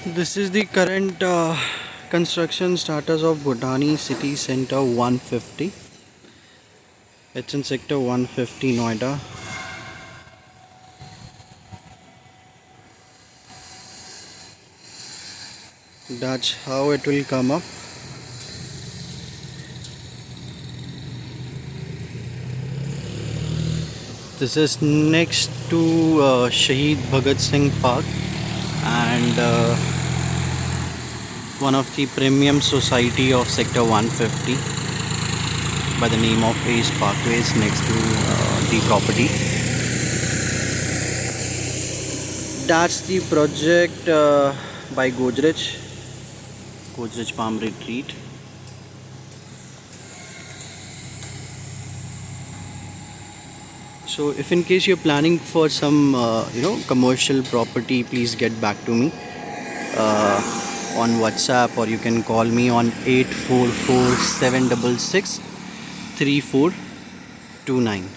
This is the current construction status of Bhutani City Center 150. It's in sector 150 Noida. That's how it will come up. This is next to Shaheed Bhagat Singh Park and one of the premium society of sector 150 by the name of Ace Parkways next to the property. That's the project by Godrej Palm Retreat. So if in case you're planning for some commercial property, please get back to me on WhatsApp, or you can call me on 844 766 3429.